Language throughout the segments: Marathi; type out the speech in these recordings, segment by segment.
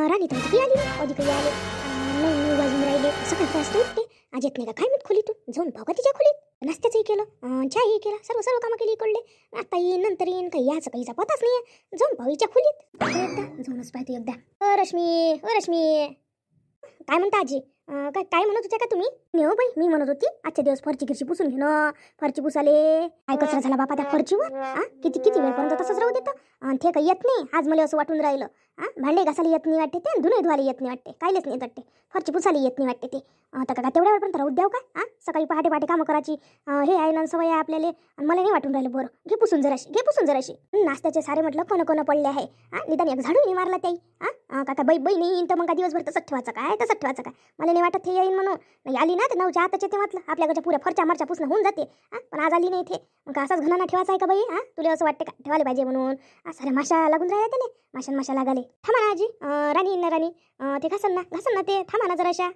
राणी तर अधिक आली अधिक आले 9 वाजून राहिले. सकाळी वाजता उठते आज येत नाही का काय माहित खोलीतून. जाऊन पाहू का तिच्या खोलीत. नाश्त्याचंही केलं चहाही केला सर्व कामं केली इकडले. आता येईन नंतर येईन काही याचं काहीचा पताच नाहीये. जाऊन पाहू हिच्या खोलीत एकदा जाऊनच पाहते एकदा. रश्मी काय म्हणता आजी. काय म्हणत होत्या का तुम्ही. नाही हो बाई मी म्हणत होती आजच्या दिवस फरची गिरची पुसून घेणं. फरची पुसाले काय कचरा झाला बापा त्या फरचीवर. किती वेळपर्यंत तसंच राहू देतं. ते काही येत नाही आज मला असं वाटून राहिलं. भांडे घासायला येत नाही वाटते ते. धुणे धुवायला येत नाही वाटते. कायलेच नाही वाटते. फरची पुसायला येत नाही वाटते ते. आता का तेवढ्या वेळपर्यंत राहू द्याव का. सकाळी पहाटे कामं करायची हे आहे ना सवय आहे आपल्याला. आणि मला नाही वाटून राहिलं. बरं घे पुसून जराशी नाश्त्याचे सारे म्हटलं कोण पडले आहे. निदान एक झाडू नाही मारला त्याई. काका बाई नाही तर मग का दिवसभर तसंच ठेवायचं काय. मला नाही वाटत हे येईन म्हणून. नाही आली ना तर 9च्या आताचे ते म्हटलं आपल्याकडच्या पुऱ्या फरच्या मारच्या पुसणं होऊन जाते. पण आज आली नाही इथे. मग असाच घनाना ठेवायचा आहे का बाई. तुला असं वाटते का ठेवायला पाहिजे म्हणून. साऱ्या माशा लागून राहिल्या त्याने. माशा लागाले. थांबा ना आजी. राणी ते घासन ना ते. थांबा ना जराशा.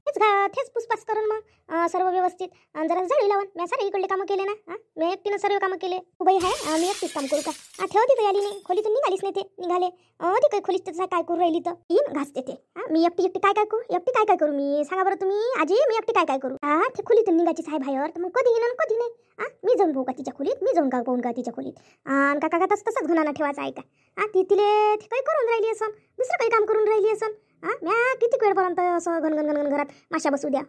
तेच पुसपास करून मग सर्व व्यवस्थित जरा जळी लावून. मी सारे इकडले कामं केले ना. मी एकटीनं सर्व कामं केले. बाई आहे मी एकटीच काम करू का. ठेवते काही आली नाही खोलीतून. निघालीच नाही ते. निघाले ते काही खोलीत काय करू राहिली तर येईन घासते ते. मी एकटी काय करू मी. सांगा बरं तुम्ही आजी मी एकटी काय करू. ते खोलीतून निघायची साहेब बाहेर तर मग कधी येईन कधी नाही. मी जाऊन पाहू का तिच्या खोलीत. मी जाऊन का पाहून का तिच्या खोलीत. आणि काका तसंच घुणाना ठेवायचं आहे का. तिले काही करून राहिली असं दुसरं काही काम करून राहिली असं. म्या किती वेळपर्यंत असं घन घरात माशा बसू द्या.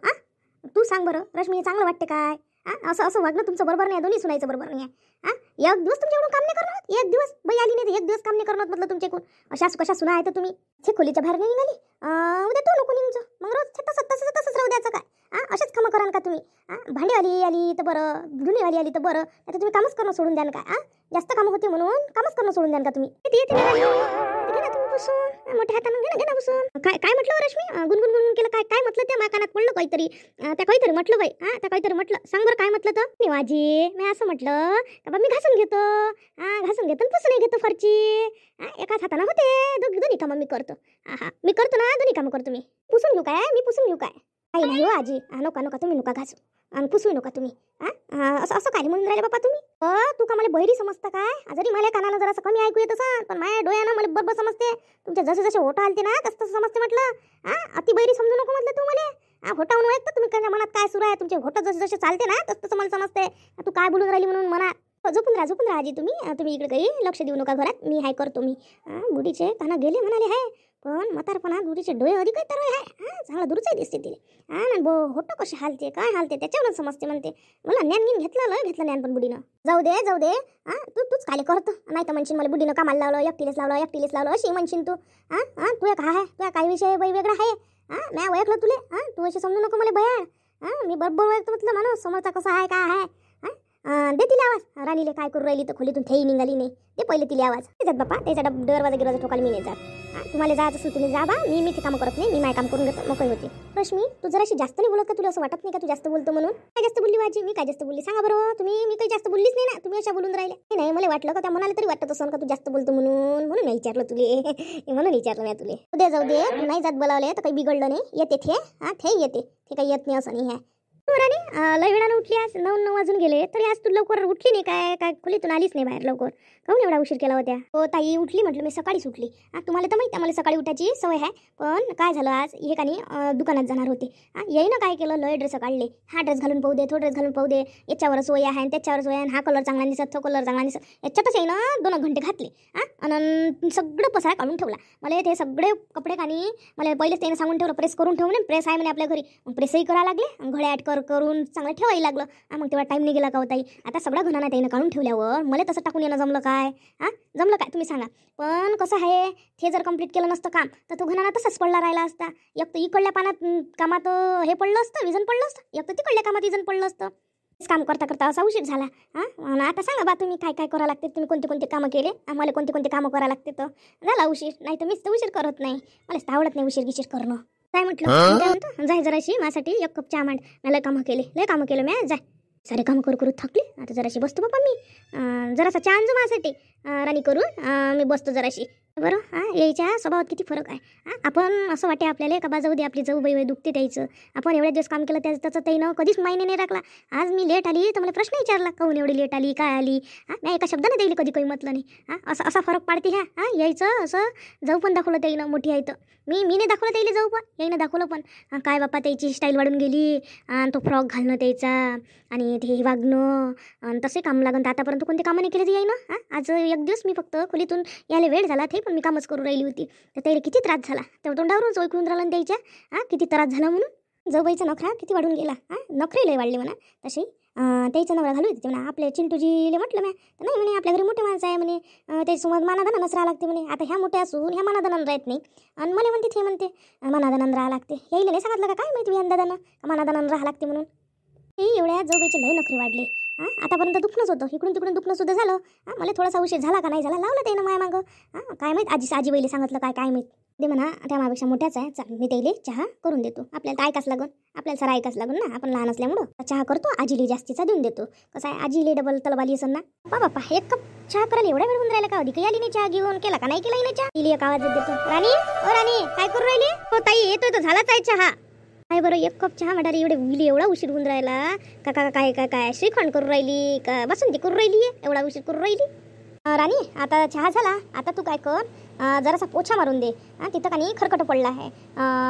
तू सांग बरं रश्मी चांगलं वाटते काय. असं वागणं तुमचं बरोबर नाही. दोन्ही सुनायचं बरोबर नाही आहे. एक दिवस तुमच्याकडून काम नाही करणार. एक दिवस बाई आली नाही एक दिवस काम नाही करणार म्हटलं तुमच्याकडून. अशाच कशा सुना आहे तर तुम्ही. ते खोलीच्या बाहेर नाही निघाली. उद्या तू नको निघतो मग रोज तसंच राहू द्यायचं काय. अशाच कामं कराल का तुम्ही. भांडेवाली आली तर बरं धुणेवाली आली तर बरं. आता तुम्ही कामच करणं सोडून द्याल काय. जास्त कामं होते म्हणून कामच करणं सोडून द्याल का तुम्ही. मोठ्या हातानं घे ना बसून. काय म्हटलं रश्मी. गुणगुण केलं काय म्हटलं त्या माकानात पडलं काहीतरी. त्या काहीतरी म्हटलं बाई. त्या काहीतरी म्हटलं सांग बरं काय म्हटलं तर. निवाजी मी असं म्हटलं का मी घासून घेतो पुसून घेतो फरची. एकाच हातानं होते. दोन्ही कामं मी करतो. मी करतो ना दोन्ही कामं करतो मी. पुसून घेऊ काय काही नाही हो आजी. नका तुम्ही नका घासू आणि पुसू नका तुम्ही. असं काय म्हणून राहिले बापा तुम्ही. तू का मला बहिरी समजता काय. जरी मला कानाला जरासं कमी ऐकू येत असं पण माझ्या डोळ्यानं मला बरोबर समजते. तुमच्या जसे होटा आलते ना तसं समजते म्हटलं. अति बहिरी समजू नको म्हटलं तू मला. होटावून ओळखतं तुम्ही काय मनात काय सुरू आहे. तुमचे होट जसे चालते ना तसं मला समजते. तू काय बोलून राहिली म्हणून मनात. झोपून राहा आजी तुम्ही इकडे काही लक्ष देऊ नका घरात. मी हाय करतो मी. बुडीचे काना गेले म्हणाले हाय पण म्हातारपणा बुडीचे डोळे अधिक तर आहे. चांगला दुरुचाही दिसते तिले. होट कसे हालते काय हालते त्याच्यावरून समजते म्हणते. मला ज्ञान घेतलं ज्ञान पण बुडीनं. जाऊ दे तूच काय करतो. नाही तर म्हणशील मला बुडीनं कामाला लावलं एकटीलेच लावलं अशी म्हणशील तू. तुझ्या काय आहे तुझ्या काय विषय बाई वेगळा आहे. मी ओळखलं तुले. तू अशी समजू नको मला भया. मी बरोबर ओळखतो म्हटलं माणूस समोरचा कसा आहे काय आहे. दे तिला आवाज. राणीले काय करू राहिली तर खोलीतून थेई निघाली नाही. ते पहिले तिला आवाज देतात बाप्पा. त्याच्या दरवाजा गिरवाजा ठोकायला मी नाही जात. तुम्हाला जायचं असेल तुम्ही जा बा. मी ते कामं करत नाही. मी काम करून घेतो मोकळी होते. रश्मी तू जराशी जास्त नाही बोलत का. तुला असं वाटत नाही का तू जास्त बोलतो म्हणून. काय जास्त बोलली माझी. मी काय जास्त बोलली सांगा बरं तुम्ही. मी काही जास्त बोललीच नाही ना. तुम्ही अशा बोलून राहिले. नाही मला वाटलं का त्या मनाला तरी वाटत असं का तू जास्त बोलतो म्हणून मी विचारलं तुले. म्हणून विचारलं मी तुले. उद्या जाऊ दे. तू नाही जात बोलावले तर काही बिघडलं नाही. येते ते येते ते काही येत नाही असं नाही आहे. राणी लय वेळानं उठली. आज 9 वाजून गेले तरी आज तू लवकर उठली नाही काय खोलीतून आलीच नाही बाहेर लवकर. काहून एवढा उशीर केला होत्या. हो ताई उठली म्हटलं मी सकाळीच उठली. तुम्हाला तर माहिती आहे मला सकाळी उठायची सवय आहे. पण काय झालं आज हे कानी दुकानात जाणार होते. येईनं काय केलं लय ड्रेस काढले. हा ड्रेस घालून पाहू दे तो ड्रेस घालून पाहू दे. याच्यावर सोय आहे त्याच्यावर सोय आहे. हा कलर चांगला दिसत तो कलर चांगला दिसत. याच्यातच येईनं 2 घंटे घातले. आणि सगळं पसारा काढून ठेवला. मला ते सगळे कपडे कानी मला पहिलेच त्याने सांगून ठेवलं प्रेस करून ठेवून. प्रेस आहे म्हणे आपल्या घरी. मग प्रेसही करायला लागले. घड्या ॲड करून चांगलं ठेवायला लागलं. मग तेव्हा टाईम नाही गेला का होताई. आता सगळा घणाना त्यानं काढून ठेवल्यावर मला तसं टाकून येणं जमलं काय. जमलं काय तुम्ही सांगा. पण कसं आहे ते जर कंप्लीट केलं नसतं काम तर तो घणाना तसंच पडला राहिला असता. एक तर इकडल्या कामात हे पडलं असतं विजन पडलं असतं. एक तर तिकडल्या कामात विजन पडलं असतं. काम करता असा उशीर झाला. आता सांगा बा तुम्ही काय करावं लागते. तुम्ही कोणते कामं केले. आम्हाला कोणते कामं करावं लागते तर झाला उशीर. नाही तर मीच तर उशीर करत नाही. मला आवडत नाही उशीर करणं. काय म्हटलं काय म्हणतो जाय जराशी माझ्यासाठी 1 कप चहा मांड. लय कामं केलं मी जाय. सारे कामं करू थकले. आता जराशी बसतो बाबा मी. जरासा चहा आणजो माझ्यासाठी राणी करून. मी बसतो जराशी. बरं यायच्या स्वभावात किती फरक आहे. आपण असं वाटे आपल्याला का बा जाऊ दे आपली जाऊ बाई दुखते द्यायचं. आपण एवढ्या दिवस काम केलं त्याचं त्यानं कधीच मायने नाही राखला. आज मी लेट आली तर मला प्रश्न विचारला काहून एवढी लेट आली काय आली. नाही एका शब्दाने द्यायला कधी काही म्हटलं नाही. असा असा फरक पाडते ह्या यायचं असं जाऊ पण दाखवलं त्याईनं मोठी आहे तर मी नाही दाखवलं त्याला जाऊ पण याईनं दाखवलं पण काय बाप्पा त्याची स्टाईल वाढून गेली आणि तो फ्रॉक घालणं त्याचा आणि ते वागणं आणि तसे काम लागन तर आतापर्यंत कोणते कामं नाही केले ते याईनं. आज एक दिवस मी फक्त खोलीतून यायला वेळ झाला ते पण मी कामच करून राहिली होती तर त्याला किती त्रास झाला. तेव्हा तोंडावरूनच ओळखून राहिला द्यायच्या किती त्रास झाला म्हणून. जाऊबाईचा नखरा किती वाढून गेला. नखरे लय वाढले म्हणा तशी. त्याचा नवरा घालू येते म्हणा आपल्या चिंटूजीले म्हटलं मी तर नाही म्हणे आपल्या घरी मोठे माणसं आहे म्हणे त्याच्यासमोर मानादानानच राहा लागते म्हणे. आता ह्या मोठ्या असून ह्या मानादानानं राहत नाही आणि मला म्हणते ते म्हणते मानादानानं राहा लागते. यायला नाही सांगितलं का काय माहिती विहान दादानं मानादानानं राहा लागते म्हणून. ते एवढ्या जाऊबाईचे लय नखरे वाढले. आतापर्यंत दुखणंच होतं इकडून तिकडून दुखणं सुद्धा झालं. मला थोडासा उशीर झाला का नाही झाला लावलं त्यानं माया मागं काय माहीत आजीबाईला सांगितलं काय माहीत ते म्हणा त्या माझ्यापेक्षा मोठ्याच आहे. चल मी त्याला चहा करून देतो. आपल्याला तर ऐकाच लागून आपल्याला सारा ऐकाच लागून ना आपण लहान असल्यामुळं चहा करतो आजीला जास्तीचा देऊन देतो. कसं आहे आजीले डबल तलबाली असन ना. बाप्पा एक कप चहा करायला एवढा वेळ होऊन राहिला का. अधिक आली नाही चहा घेऊन केला का नाही केला नाही चहा. इली एक आवाज देतो राणी ओ राणी काय करून राहिली. हो ताई येतोय तो झालाच आहे चहा. काय बरं एक कप चहा म्हणाली एवढा उशीर होऊन राहिला का काय काय काय श्रीखंड करून राहिली का बसंती करून राहिली एवढा उशीर करून राहिली. राणी आता चहा झाला आता तू काय कर जरासा पोछा मारून दे. तिथं का नाही खरकट पडला आहे.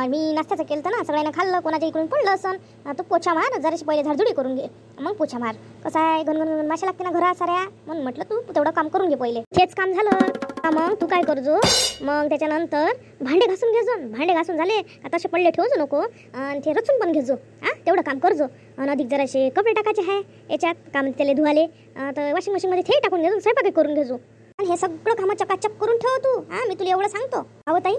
मी नाश्त्याचं केलं ना सगळ्यांना खाल्लं कोणाच्या इकडून पडलं असं तू पोछा मार जराशी पहिले झाडझुडी करून घे मग पोछा मार. कसं आहे गणगण माशा लागते ना घरात साऱ्या म्हणून म्हटलं तू तेवढं काम करून घे पहिले. हेच काम झालं मग तू काय करजो मग त्याच्यानंतर भांडे घासून घेजो. भांडे घासून झाले आता असे पडले ठेवजो नको आणि ते रचून पण घेजो. तेवढं काम करजो आणि अधिक जरासे कपडे टाकायचे आहे याच्यात काम त्याला धुवाले तर वॉशिंग मशीनमध्ये ते टाकून घेजो स्वयंपाक करून घेजो. आणि हे सगळं कामं चकाचक करून ठेव तू. मी तुला एवढं सांगतो. अहो ताई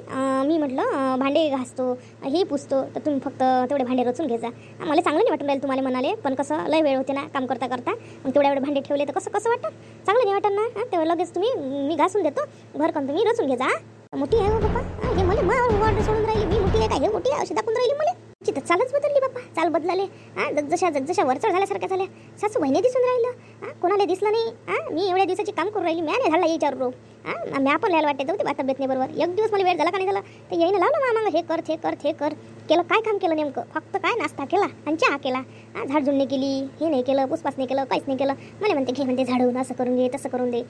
मी म्हटलं भांडे घासतो हे पुसतो तर तुम्ही फक्त तेवढे भांडे रचून घ्यायचा. मला चांगलं नाही वाटून राहील तुम्हाला म्हणाले पण कसं लय वेळ होते ना काम करता करता मग तेवढे एवढे भांडे ठेवले तर कसं वाटतं चांगलं नाही वाटत ना. तेव्हा लगेच तुम्ही मी घासून देतो घर पण तुम्ही रचून घ्यायचा. मोठी आहे हो बाप्पा हे मला सोडून राहिली मी मोठी आहे काय हे मोठी आहे अशी दाखवून राहिली मला. तर चालच बदलली बाप्पा चाल बदलाले. जशा वरचढ झाल्यासारख्या झाल्या. सासू बहिणी दिसून राहिलं कोणाला दिसलं नाही. मी एवढ्या दिवसाची काम करून राहिली म्या नाही झाला याच्यावर रोग. मी आपण लिहायला वाटते जाऊ ते तब्येत नाही बरोबर. एक दिवस मला वेळ झाला का नाही झाला तर येईन लावलं मामा हे कर ते कर ते कर केलं. काय काम केलं नेमकं फक्त काय नाश्ता केला आणि चहा केला. झाडझुड नाही केली हे नाही केलं पुसपास नाही केलं काहीच नाही केलं. मला म्हणते घे म्हणते झाडून असं करून दे तसं करून दे.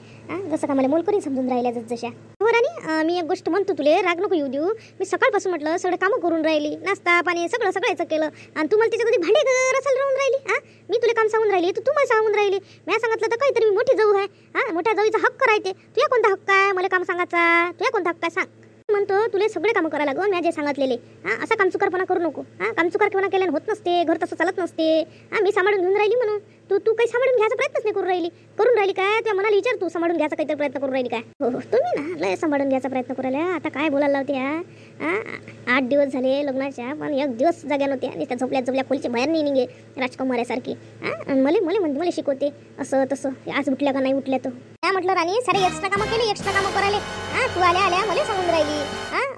जसं का मला मोलकरी समजून राहिल्या जशा. हो राणी मी एक गोष्ट म्हणतो तुले राग नको येऊ देऊ. मी सकाळपासून म्हटलं सगळे कामं करून राहिली नाश्ता पाणी सगळं केलं आणि तुम्हाला त्याच्यामध्ये भांडे रसायला राहून राहिली. मी तुला काम सांगून राहिली तू मला सांगून राहिली. मी सांगितलं तर काहीतरी मी मोठी जाऊ आहे. मोठ्या जाऊचा हक्क राहते. तुझ्या कोणता हक्क आहे मला काम सांगायचा. तुझ्या कोणता हक्क आहे सांग. म्हणतो तुला सगळे कामं करायला लागून मी जे सांगितलेले. असा कामचुकारपणा करू नको. कामचुकारपणा केल्याने होत नसते घर तसं चालत नसते. मी सांभाळून घेऊन राहिली म्हणून तू काही सांभाळून घ्यायचा प्रयत्नच नाही करून राहिली काय. त्या मनाला विचार तू सांभाळून घ्यायचा काहीतरी प्रयत्न करून राहिली काय. हो तुम्ही ना लय सांभाळून घ्यायचा प्रयत्न करू राहिल्या. आता काय बोलायला लावते 8 दिवस झाले लग्नाच्या पण एक दिवस जाग्या नव्हत्या आणि त्या झोपल्या खोलीच्या बाहेर नाही निघे राजकुमाऱ्यासारखी. मला शिकवते असं तसं आज उठल्या का नाही उठल्या तर काय म्हटलं राणी सारे एक्स्ट्रा कामं केली एक्स्ट्रा कामं करायले. तू आल्या मला सांगून राहिली.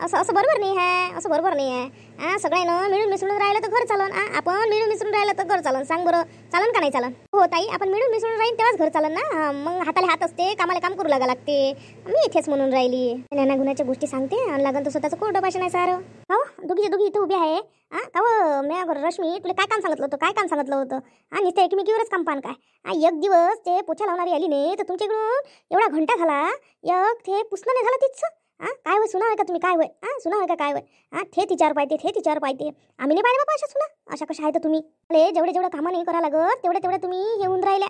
असं बरोबर नाही आहे असं बरोबर नाही आहे. सगळ्यांना मिळून मिसळून राहिलं तर घर चालन. आपण मिळून मिसळून राहिलं तर घर चालन. सांग बरं चालन का नाही चालन. हो ताई आपण मिळून मिसळून राहील तेव्हाच घर चालन ना. मग हाताला हात असते कामाला काम करू लागा लागते. मी इथेच म्हणून राहिली नाना गुणाच्या गोष्टी सांगते आणि लागन तर स्वतःचं कोरडं भाषण आहे सारं. हो दोघी इथं उभी आहे. का हो मी रश्मी तुला काय काम सांगितलं होतं. नुसतं एकमेकीवरच काम पान काय. एक दिवस ते पोछा लावणारी आली नाही तर तुमच्याकडून एवढा घंटा झाला एक ते पुसणं नाही झालं तिथचं. काय होय सुना होय का तुम्ही काय होय सुना होय का काय होय. ते तिच्यावर पाहिजे आम्ही नाही पाहिजे बाबा अशा सुना अशा कशा आहे तर तुम्ही. जेवढं कामं नाही करा लागत तेवढे तुम्ही हे होऊन राहिल्या.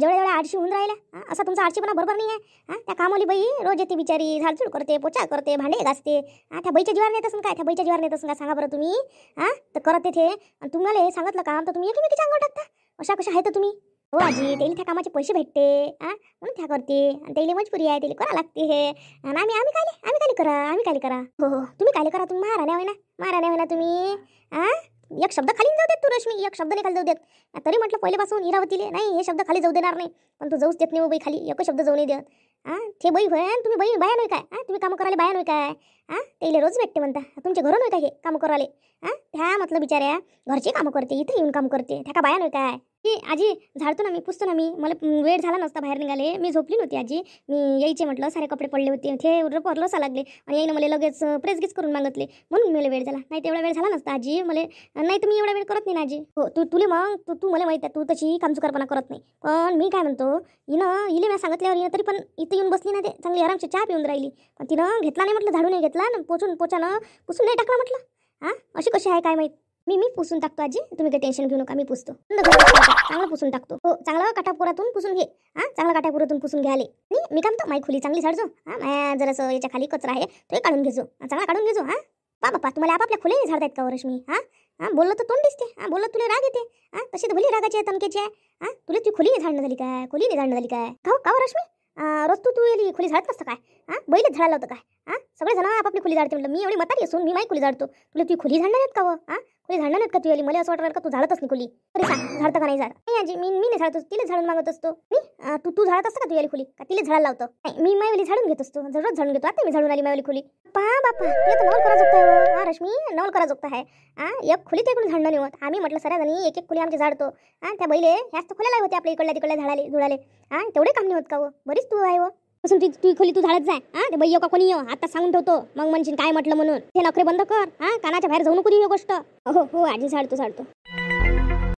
जेवढ्या आडशी होऊन राहिल्या. असा तुमचा आडशीपणा बरोबर नाही आहे. त्या कामवाली बाई रोज येते बिचारी झाडझूड करते पोचा करते भांडे घासते. त्या बाईच्या जीवावर नेत असून काय त्या बाईच्या जीवावर नेत असून काय सांगा बरं तुम्ही. तर करत ते तुम्हाला हे सांगितलं काम तर तुम्ही एकमेकीच्या अंगावर टाकता अशा कशा आहे तर तुम्ही. हो आजी त्याला त्या कामाचे पैसे भेटते म्हणून त्या करते आणि त्याला मजबुरी आहे त्याला करा लागते हे. आणि आम्ही काले करा. हो तुम्ही काले करा. तुम्ही महाराण्या होय ना तुम्ही. एक शब्द खाली जाऊ देत तू रश्मी एक शब्द नाही खाली जाऊ देत. तरी म्हटलं पहिल्यापासून इरावतीले नाही हे शब्द खाली जाऊ देणार नाही पण तू जाऊच देत नाही बाई खाली एक शब्द जाऊ नाही देत. ते बाई होय तुम्ही बाया नाही काय. तुम्ही कामं करायला बाया नाही काय. हां त्याला रोज भेटते म्हणता. तुमचे घरून होय का हे कामं करायला? हां त्या म्हटलं बिचाऱ्या घरचे कामं करते, इथे येऊन काम करते, त्या का बाया नाही काय? आजी झाडतो ना मी, पुसतो ना मी. मला वेळ झाला नसता बाहेर निघाले, मी झोपली नव्हती आजी. मी यायचे म्हटलं, सारे कपडे पडले होते ते परलोसा लागले आणि याईनं मला लगेच प्रेसगीच करून मागितले, म्हणून मला वेळ झाला. नाही तेवढा वेळ झाला नसता आजी मला. नाही तर मी एवढा वेळ करत नाही ना आजी. हो तुले मग तू मला माहिती आहे तू तशी कामचुकारपणा करत नाही. पण मी काय म्हणतो, इले मी सांगितल्यावर तरी पण इथं येऊन बसली ना, ते चांगली आरामची चहा पिऊन राहिली. पण तिनं घेतला नाही म्हटलं, झाडू नाही घेतला ना, पोचानं पुसून नाही टाकला म्हटलं. हां अशी कशी आहे काय माहीत. मी पुसून टाकतो आजी, तुम्ही काही टेन्शन घेऊ नका, मी पुसतो. चांगलं पुसून टाकतो. हो चांगला काटापुरातून पुसून घे. हां चांगला काटापुरातून पुसून घ्याले. मी काय म्हणतो, माई खोली चांगली झाडजो. हां जरासं याच्या खाली कचरा आहे तो काढून घेजो, चांगला काढून घेजो. हां बापा तुम्हाला आपापल्या खोली झाडतायत का रश्मी? हां बोललं तर तोंड दिसते. हां बोललं तुला राग येते. हां तशी तर भली रागाची आहे, तनकेची आहे. हां तुला ती खोली नाही झाडणं झाली काय? खोली नाही झाडणं झाली काय? का रश्मी रोज तू येली खोली झाडत नसतं काय? हां बैलच झाडायला होतं काय? हां सगळे जण आपापली खोली झाडते म्हटलं. मी एवढी म्हातारी असून मी माई खोली झाडतो, तुला ती खोली झाडणार आहेत का? हां खोली झाडणार आहेत का तू? मला असं वाटतं का तू झाडतच नाही खोली? तरी सांग झाडतं का नाही झाड? नाही आजी मी नाही झाडतो, तिला झाडून मागत असतो मी. तू झाडत असतं का तू खोली? का तिला झाडायला लावतो? नाही मी माईवाली झाडून घेत असतो, रोज झाडून घेतो. आता मी झाडून आली माईवाली खोली. बापा तुला तर नवल करा जोगता आहे. हां रश्मी नवल करा जोगता आहे. एक खोली ते कोणी झाडणं नाही होत. आम्ही म्हटलं सऱ्या जणी एक खोली आमची झाडतो. त्या बैले ह्याच तर खोल्या होते आपल्या इकडल्या तिकडल्या झाडाले झुडाले. तेवढे काम नाही होत का? बरीच तू आहे पासून तू खोली तू झाडत जाय. ते बाई का कोणी येऊ आता सांगून ठेवतो, मग म्हणशील काय म्हटलं म्हणून. ते नखरे बंद कर. कानाच्या बाहेर जाऊ नको ही गोष्ट. हो आजी झाडतो.